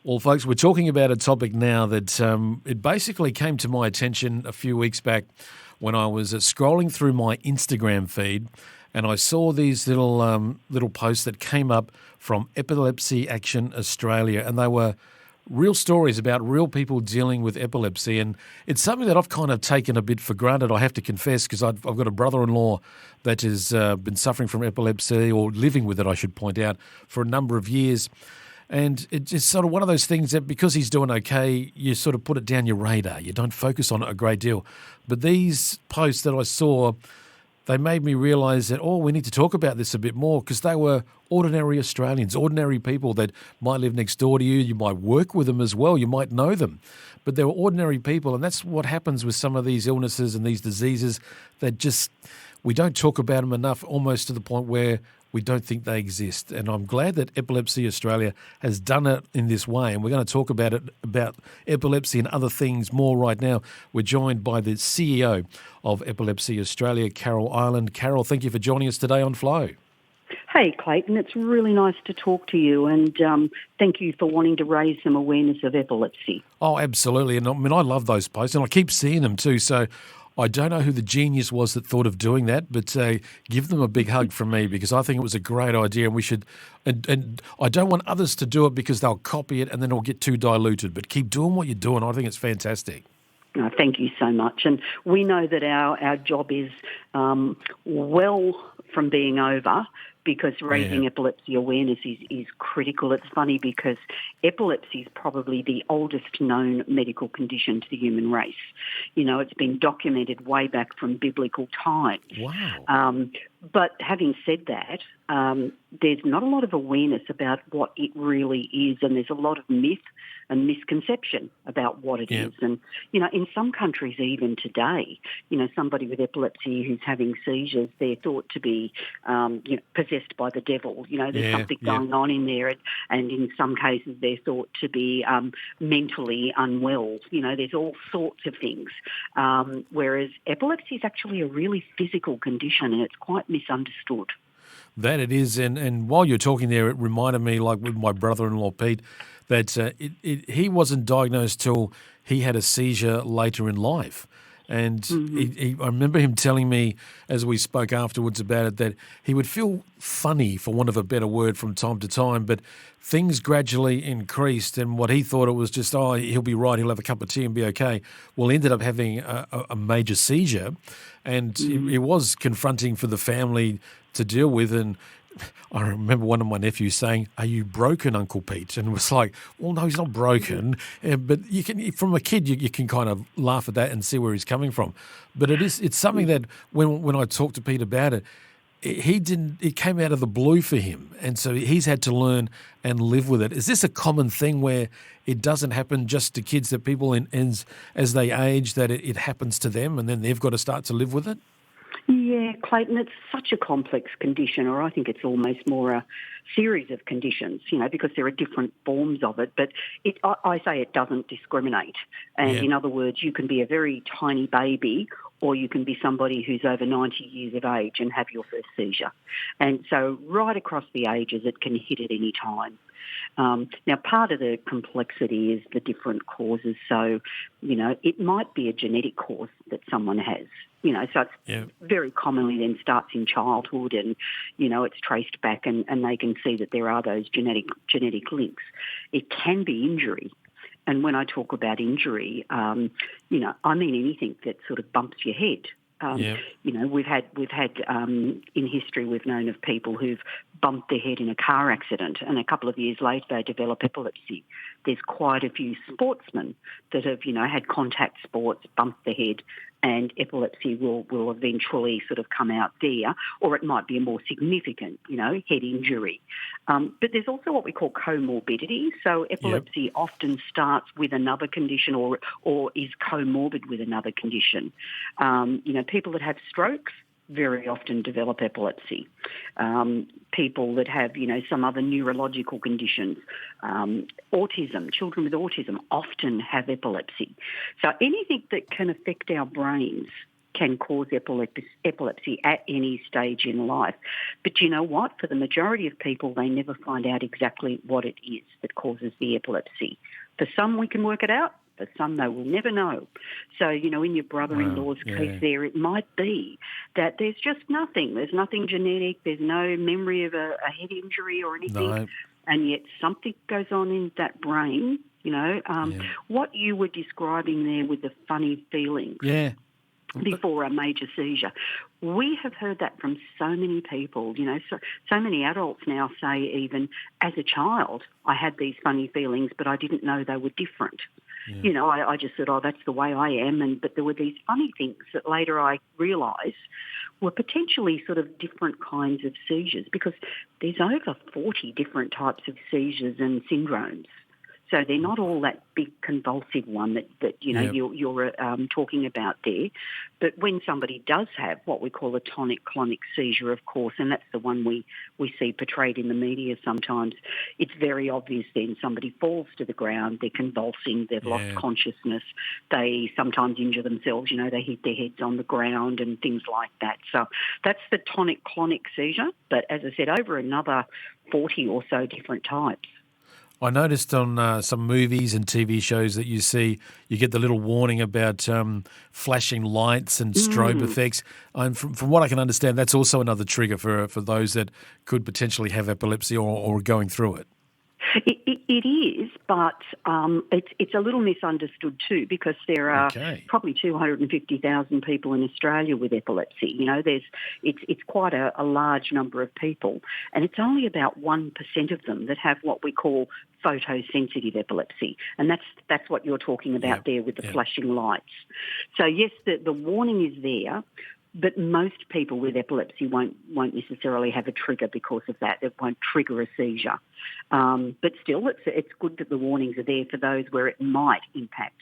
Well, folks, we're talking about a topic now that it basically came to my attention a few weeks back when I was scrolling through my Instagram feed, and I saw these little posts that came up from Epilepsy Action Australia, and they were real stories about real people dealing with epilepsy. And it's something that I've kind of taken a bit for granted, I have to confess, because I've got a brother-in-law that has been suffering from epilepsy, or living with it, I should point out, for a number of years. And it's sort of one of those things that because he's doing okay, you sort of put it down your radar. You don't focus on it a great deal. But these posts that I saw, they made me realise that, we need to talk about this a bit more, because they were ordinary Australians, ordinary people that might live next door to you. You might work with them as well. You might know them. But they were ordinary people, and that's what happens with some of these illnesses and these diseases that just we don't talk about them enough, almost to the point where we don't think they exist. And I'm glad that Epilepsy Australia has done it in this way. And we're going to talk about epilepsy and other things more right now. We're joined by the CEO of Epilepsy Australia, Carol Ireland. Carol, thank you for joining us today on Flow. Hey, Clayton, it's really nice to talk to you, and thank you for wanting to raise some awareness of epilepsy. Oh, absolutely. And I mean, I love those posts, and I keep seeing them too. So I don't know who the genius was that thought of doing that, but give them a big hug from me, because I think it was a great idea, and we should. And I don't want others to do it because they'll copy it and then it'll get too diluted. But keep doing what you're doing. I think it's fantastic. Oh, thank you so much. And we know that our job is well from being over, because raising epilepsy awareness is critical. It's funny because epilepsy is probably the oldest known medical condition to the human race. You know, it's been documented way back from biblical times. Wow. But having said that, there's not a lot of awareness about what it really is, and there's a lot of myth and misconception about what it is. And, you know, in some countries even today, you know, somebody with epilepsy who's having seizures, they're thought to be possessed by the devil. You know, there's something going on in there, and in some cases they're thought to be mentally unwell. You know, there's all sorts of things, whereas epilepsy is actually a really physical condition, and it's quite misunderstood. That it is, and while you're talking there, it reminded me, like with my brother-in-law Pete, that he wasn't diagnosed till he had a seizure later in life. And I remember him telling me, as we spoke afterwards about it, that he would feel funny, for want of a better word, from time to time, but things gradually increased, and what he thought it was just, he'll be right, he'll have a cup of tea and be okay. Well, he ended up having a major seizure, and it was confronting for the family to deal with. And I remember one of my nephews saying, "Are you broken, Uncle Pete?" And it was like, well, no, he's not broken. But you can, from a kid, you can kind of laugh at that and see where he's coming from. But it's something that when I talked to Pete about it, it came out of the blue for him. And so he's had to learn and live with it. Is this a common thing where it doesn't happen just to kids, that people as they age, that it happens to them and then they've got to start to live with it? Yeah, Clayton, it's such a complex condition, or I think it's almost more a series of conditions, you know, because there are different forms of it. But I say it doesn't discriminate. And in other words, you can be a very tiny baby, or you can be somebody who's over 90 years of age and have your first seizure. And so right across the ages, it can hit at any time. Now, part of the complexity is the different causes. So, you know, it might be a genetic cause that someone has, you know, so it's very commonly then starts in childhood, and, you know, it's traced back, and they can see that there are those genetic links. It can be injury. And when I talk about injury, you know, I mean anything that sort of bumps your head. You know, we've had in history, we've known of people who've bumped their head in a car accident, and a couple of years later they develop epilepsy. There's quite a few sportsmen that have, you know, had contact sports, bumped their head, and epilepsy will eventually sort of come out there, or it might be a more significant, you know, head injury. But there's also what we call comorbidity. So epilepsy often starts with another condition, or is comorbid with another condition. You know, people that have strokes very often develop epilepsy. People that have, you know, some other neurological conditions, autism, children with autism often have epilepsy. So anything that can affect our brains can cause epilepsy at any stage in life. But you know what? For the majority of people, they never find out exactly what it is that causes the epilepsy. For some, we can work it out. For some, they will never know. So, in your brother-in-law's case there, it might be that there's just nothing. There's nothing genetic. There's no memory of a head injury or anything. No. And yet something goes on in that brain, what you were describing there with the funny feelings. Yeah. Before a major seizure. We have heard that from so many people, so many adults now say even, as a child, I had these funny feelings, but I didn't know they were different. Yeah. I just said, that's the way I am, but there were these funny things that later I realised were potentially sort of different kinds of seizures, because there's over 40 different types of seizures and syndromes. So they're not all that big convulsive one that you're talking about there. But when somebody does have what we call a tonic-clonic seizure, of course, and that's the one we see portrayed in the media sometimes, it's very obvious then somebody falls to the ground, they're convulsing, they've lost consciousness, they sometimes injure themselves, they hit their heads on the ground and things like that. So that's the tonic-clonic seizure, but as I said, over another 40 or so different types. I noticed on some movies and TV shows that you get the little warning about flashing lights and strobe effects. And from what I can understand, that's also another trigger for those that could potentially have epilepsy or going through it. It is, but it's a little misunderstood too, because there are probably 250,000 people in Australia with epilepsy. It's quite a large number of people, and it's only about 1% of them that have what we call photosensitive epilepsy, and that's what you're talking about there with the flashing lights. So yes, the warning is there. But most people with epilepsy won't necessarily have a trigger because of that. It won't trigger a seizure. But still, it's good that the warnings are there for those where it might impact.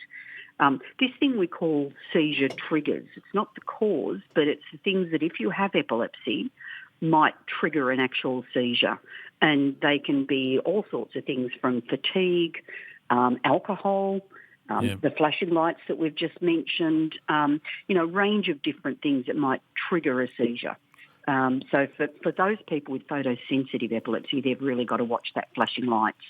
This thing we call seizure triggers, it's not the cause, but it's the things that if you have epilepsy might trigger an actual seizure. And they can be all sorts of things, from fatigue, alcohol, the flashing lights that we've just mentioned, range of different things that might trigger a seizure. So for those people with photosensitive epilepsy, they've really got to watch that flashing lights.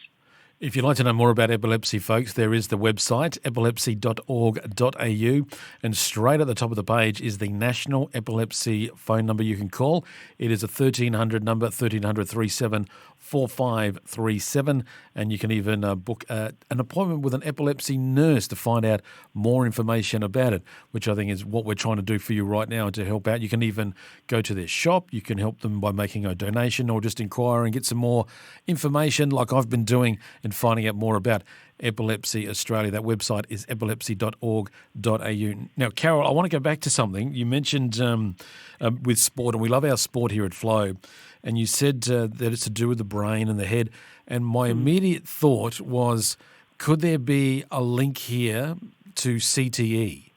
If you'd like to know more about epilepsy, folks, there is the website, epilepsy.org.au, and straight at the top of the page is the National Epilepsy phone number you can call. It is a 1300 number, 1300 37 4537, and you can even book an appointment with an epilepsy nurse to find out more information about it, which I think is what we're trying to do for you right now to help out. You can even go to their shop. You can help them by making a donation or just inquire and get some more information like I've been doing and finding out more about Epilepsy Australia. That website is epilepsy.org.au. Now, Carol, I want to go back to something. You mentioned with sport, and we love our sport here at Flow, and you said that it's to do with the brain and the head. And my immediate thought was, could there be a link here to CTE?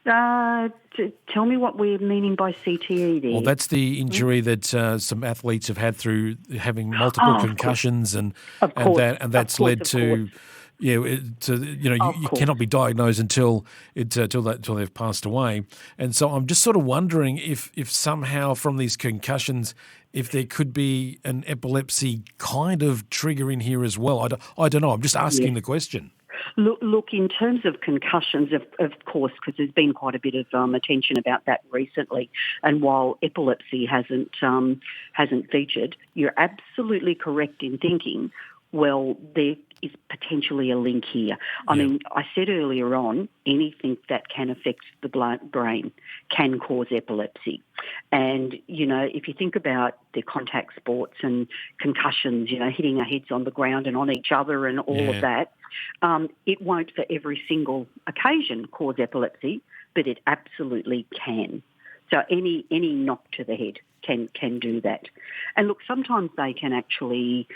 Tell me what we're meaning by CTE there. Well, that's the injury that some athletes have had through having multiple concussions, and that's led to... you cannot be diagnosed until they've passed away. And so I'm just sort of wondering if somehow from these concussions, if there could be an epilepsy kind of trigger in here as well. I don't know. I'm just asking the question. Look, in terms of concussions, of course, because there's been quite a bit of attention about that recently, and while epilepsy hasn't featured, you're absolutely correct in thinking, well, there is potentially a link here. I mean, I said earlier on, anything that can affect the brain can cause epilepsy. And, if you think about the contact sports and concussions, hitting our heads on the ground and on each other and all of that, it won't for every single occasion cause epilepsy, but it absolutely can. So any knock to the head can do that. And look, sometimes they can actually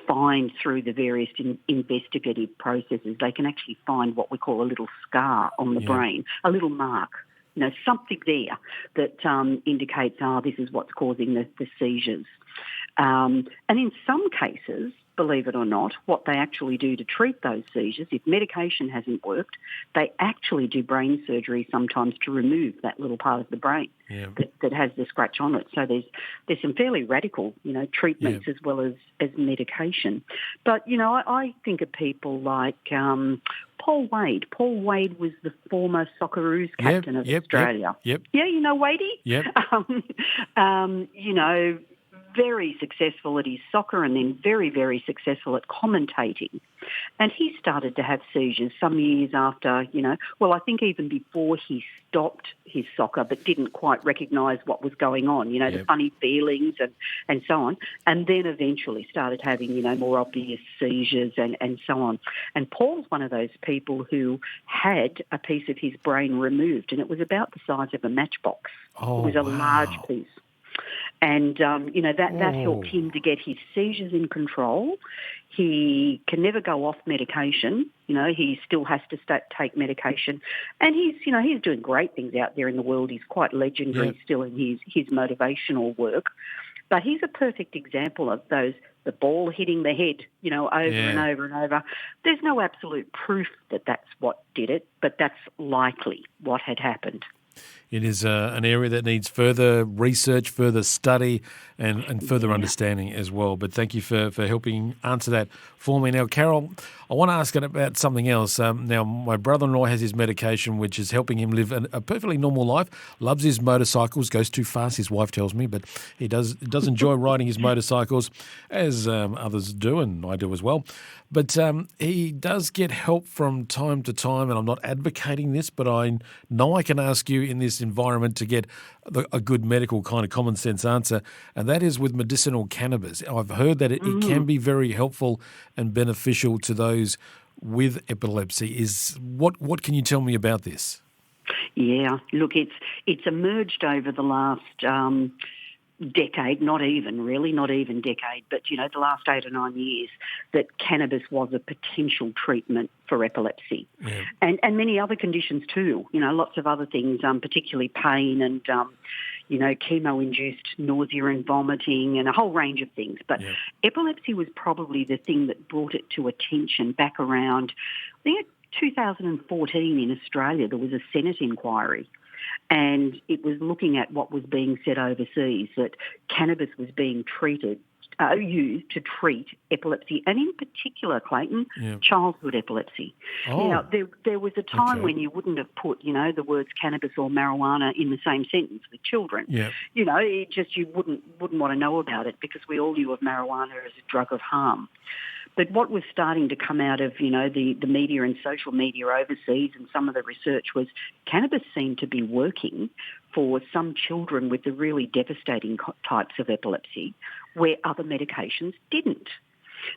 find through the various investigative processes, they can actually find what we call a little scar on the brain, a little mark, something there that indicates, this is what's causing the seizures. And in some cases, believe it or not, what they actually do to treat those seizures, if medication hasn't worked, they actually do brain surgery sometimes to remove that little part of the brain that has the scratch on it. So there's some fairly radical, treatments as well as medication. But, I think of people like Paul Wade. Paul Wade was the former Socceroos captain of Australia. Yep. Yeah, you know Wadey? Yep. Very successful at his soccer and then very, very successful at commentating. And he started to have seizures some years after, I think even before he stopped his soccer but didn't quite recognise what was going on, the funny feelings and so on, and then eventually started having, more obvious seizures and so on. And Paul's one of those people who had a piece of his brain removed, and it was about the size of a matchbox. Oh, it was a large piece. And, that helped him to get his seizures in control. He can never go off medication. He still has to take medication. And he's doing great things out there in the world. He's quite legendary still in his motivational work. But he's a perfect example of the ball hitting the head, over and over and over. There's no absolute proof that that's what did it, but that's likely what had happened. It is an area that needs further research, further study, and further understanding as well. But thank you for helping answer that for me. Now, Carol, I want to ask about something else. Now, my brother-in-law has his medication, which is helping him live a perfectly normal life, loves his motorcycles, goes too fast, his wife tells me, but he does enjoy riding his motorcycles, as others do, and I do as well. But he does get help from time to time, and I'm not advocating this, but I know I can ask you in this environment to get a good medical kind of common sense answer, and that is with medicinal cannabis. I've heard that it can be very helpful and beneficial to those with epilepsy. What can you tell me about this? Yeah, look, it's emerged over the last decade, not even decade, but, the last 8 or 9 years, that cannabis was a potential treatment for epilepsy. Yeah. And many other conditions too, lots of other things, particularly pain and, chemo-induced nausea and vomiting and a whole range of things. But epilepsy was probably the thing that brought it to attention back around, I think, 2014 in Australia. There was a Senate inquiry, and it was looking at what was being said overseas, that cannabis was being used to treat epilepsy, and in particular, Clayton, childhood epilepsy. Oh. Now, there was a time when you wouldn't have put, the words cannabis or marijuana in the same sentence with children. Yeah. You wouldn't want to know about it because we all knew of marijuana as a drug of harm. But what was starting to come out of, the media and social media overseas and some of the research was cannabis seemed to be working for some children with the really devastating types of epilepsy where other medications didn't.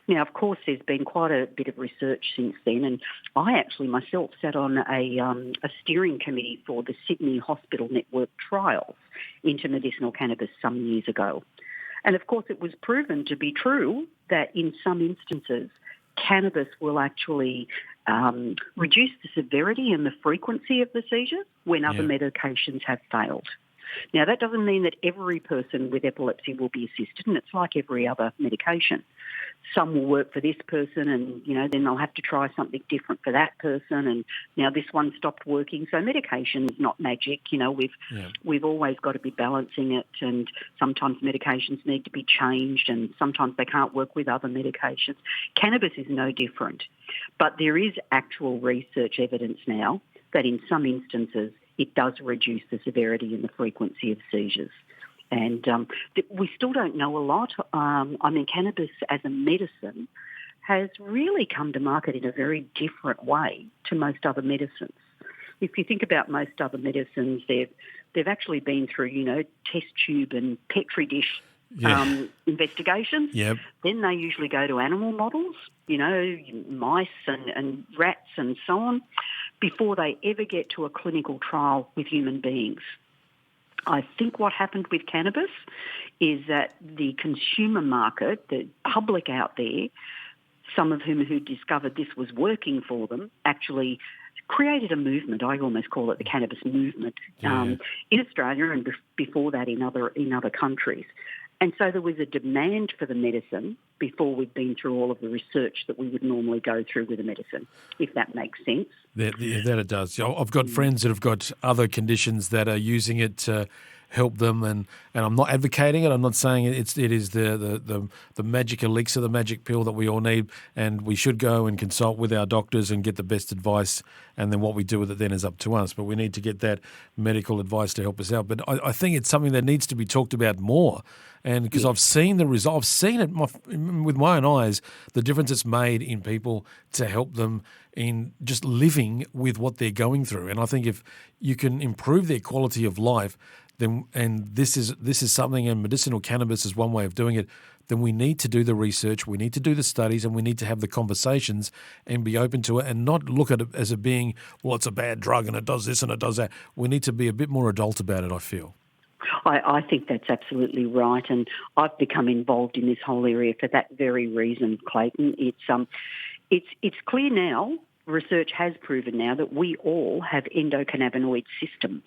Now, of course, there's been quite a bit of research since then, and I actually myself sat on a steering committee for the Sydney Hospital Network trials into medicinal cannabis some years ago. And of course, it was proven to be true that in some instances, cannabis will actually reduce the severity and the frequency of the seizures when other medications have failed. Now, that doesn't mean that every person with epilepsy will be assisted, and it's like every other medication. Some will work for this person and, then they'll have to try something different for that person, and now this one stopped working. So medication is not magic. We've always got to be balancing it, and sometimes medications need to be changed and sometimes they can't work with other medications. Cannabis is no different. But there is actual research evidence now that in some instances it does reduce the severity and the frequency of seizures. And we still don't know a lot. Cannabis as a medicine has really come to market in a very different way to most other medicines. If you think about most other medicines, they've actually been through, test tube and Petri dish investigations. Yep. Then they usually go to animal models, mice and rats and so on, before they ever get to a clinical trial with human beings. I think what happened with cannabis is that the consumer market, the public out there, some of whom who discovered this was working for them, actually created a movement. I almost call it the cannabis movement in Australia and before that in other countries. And so there was a demand for the medicine before we'd been through all of the research that we would normally go through with a medicine, if that makes sense. That it does. I've got friends that have got other conditions that are using it to help them, and I'm not advocating it. I'm not saying it is the magic elixir, the magic pill that we all need, and we should go and consult with our doctors and get the best advice, and then what we do with it then is up to us. But we need to get that medical advice to help us out. But I think it's something that needs to be talked about more. And because I've seen the result, I've seen it with my own eyes, the difference it's made in people to help them in just living with what they're going through. And I think if you can improve their quality of life, then, and this is something, and medicinal cannabis is one way of doing it, then we need to do the research, we need to do the studies, and we need to have the conversations and be open to it and not look at it as it being, well, it's a bad drug and it does this and it does that. We need to be a bit more adult about it, I feel. I think that's absolutely right, and I've become involved in this whole area for that very reason, Clayton. It's clear now, research has proven now, that we all have endocannabinoid systems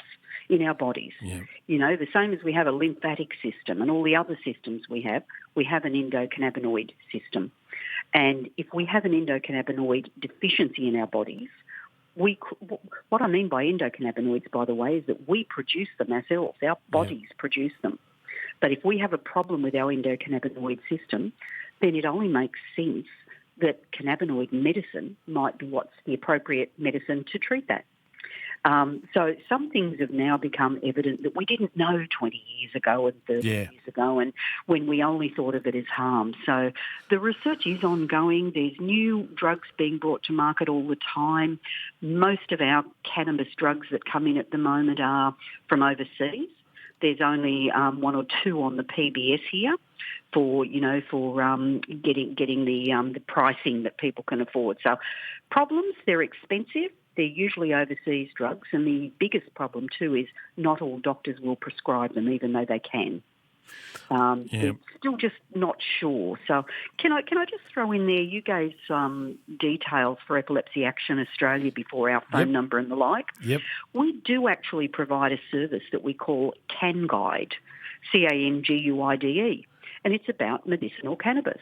in our bodies. Yeah. You know, the same as we have a lymphatic system and all the other systems we have an endocannabinoid system. And if we have an endocannabinoid deficiency in our bodies, what I mean by endocannabinoids, by the way, is that we produce them ourselves. Our bodies produce them. But if we have a problem with our endocannabinoid system, then it only makes sense that cannabinoid medicine might be what's the appropriate medicine to treat that. So some things have now become evident that we didn't know 20 years ago and 30 years ago, and when we only thought of it as harm. So the research is ongoing. There's new drugs being brought to market all the time. Most of our cannabis drugs that come in at the moment are from overseas. There's only one or two on the PBS here for getting the pricing that people can afford. So problems, they're expensive. They're usually overseas drugs, and the biggest problem too is not all doctors will prescribe them, even though they can. They're still just not sure. So can I just throw in there, you gave some details for Epilepsy Action Australia before, our phone number and the like. Yep. We do actually provide a service that we call CanGuide, CANGUIDE, and it's about medicinal cannabis.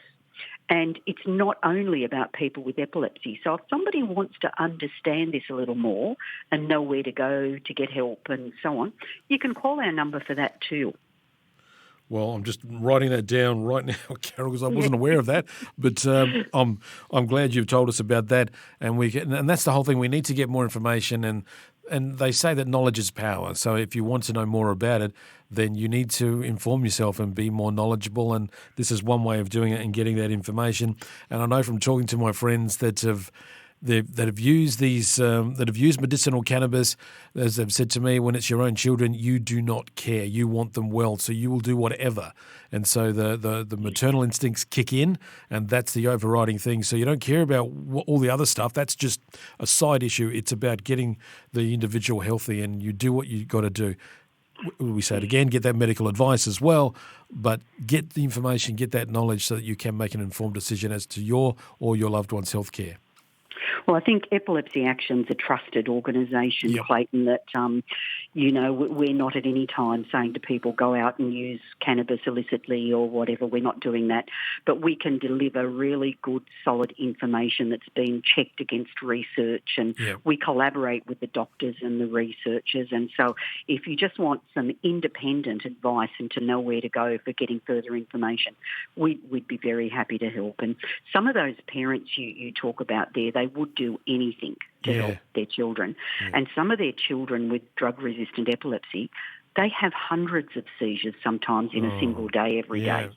And it's not only about people with epilepsy. So if somebody wants to understand this a little more and know where to go to get help and so on, you can call our number for that too. Well, I'm just writing that down right now, Carol, because I wasn't aware of that. But I'm glad you've told us about that, and that's the whole thing. We need to get more information, and they say that knowledge is power. So if you want to know more about it, then you need to inform yourself and be more knowledgeable. And this is one way of doing it and getting that information. And I know from talking to my friends that have used medicinal cannabis, as they've said to me, when it's your own children, you do not care. You want them well, so you will do whatever. And so the maternal instincts kick in, and that's the overriding thing. So you don't care about all the other stuff. That's just a side issue. It's about getting the individual healthy, and you do what you got to do. We say it again, get that medical advice as well, but get the information, get that knowledge so that you can make an informed decision as to your or your loved one's health care. Well, I think Epilepsy Action's a trusted organisation, Clayton, that, we're not at any time saying to people, go out and use cannabis illicitly or whatever. We're not doing that. But we can deliver really good, solid information that's been checked against research, and we collaborate with the doctors and the researchers. And so if you just want some independent advice and to know where to go for getting further information, we'd be very happy to help. And some of those parents you talk about there, they would do anything to help their children. And some of their children with drug-resistant epilepsy, they have hundreds of seizures sometimes in a single day, every day.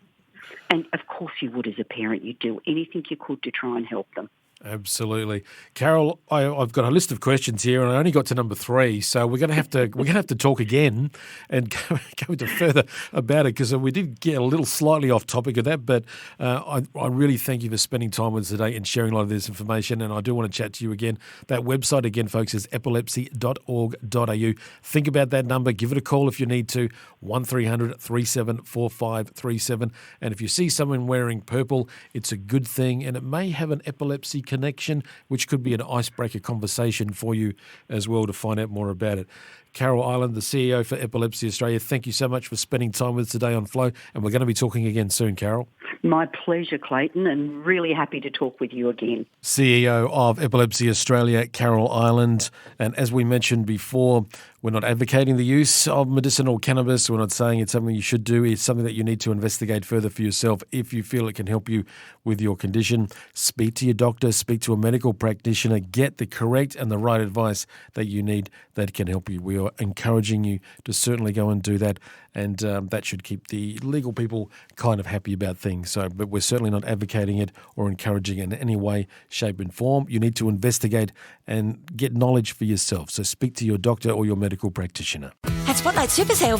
And, of course, you would as a parent. You'd do anything you could to try and help them. Absolutely, Carol. I've got a list of questions here, and I only got to number 3, so we're going to have to talk again and go into further about it, because we did get a little slightly off topic of that. But I really thank you for spending time with us today and sharing a lot of this information. And I do want to chat to you again. That website again, folks, is epilepsy.org.au. Think about that number. Give it a call if you need to. 1300 374537. And if you see someone wearing purple, it's a good thing, and it may have an epilepsy connection, which could be an icebreaker conversation for you as well to find out more about it. Carol Island, the CEO for Epilepsy Australia. Thank you so much for spending time with us today on Flow, and we're going to be talking again soon, Carol. My pleasure, Clayton, and really happy to talk with you again. CEO of Epilepsy Australia, Carol Island. And as we mentioned before, we're not advocating the use of medicinal cannabis. We're not saying it's something you should do. It's something that you need to investigate further for yourself. If you feel it can help you with your condition, speak to your doctor, speak to a medical practitioner, get the correct and the right advice that you need that can help you. We are encouraging you to certainly go and do that, and that should keep the legal people kind of happy about things. So, but we're certainly not advocating it or encouraging it in any way, shape and form. You need to investigate and get knowledge for yourself. So speak to your doctor or your medical practitioner. At Spotlight Super Sale,